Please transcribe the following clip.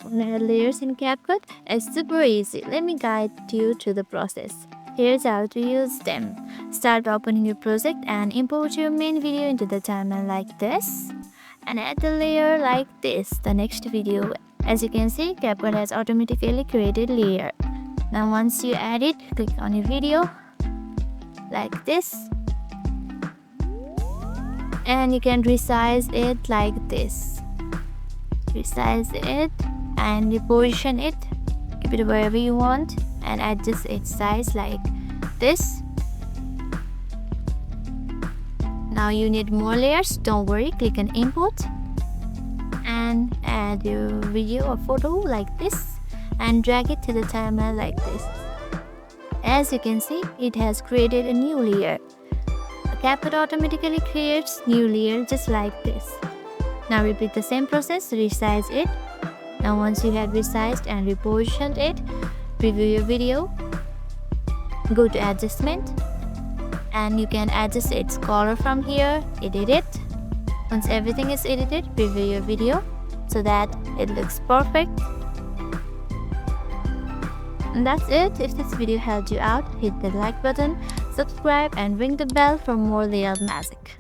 add layers in CapCut? It's super easy. Let me guide you through the process. Here's how to use them. Start opening your project and import your main video into the timeline like this. And add the layer like this, the next video. As you can see, CapCut has automatically created layer. Now once you add it, click on your video like this. And you can resize it like this. Resize it and reposition it. Keep it wherever you want and adjust its size like this. Now you need more layers. Don't worry, click on import and add your video or photo like this and drag it to the timeline like this. As you can see, it has created a new layer. CapCut automatically creates new layer just like this. Now repeat the same process, resize it. Now once you have resized and repositioned it, preview your video, go to adjustment, and you can adjust its color from here, edit it. Once everything is edited, preview your video so that it looks perfect. And that's it. If this video helped you out, hit the like button, subscribe and ring the bell for more layout magic.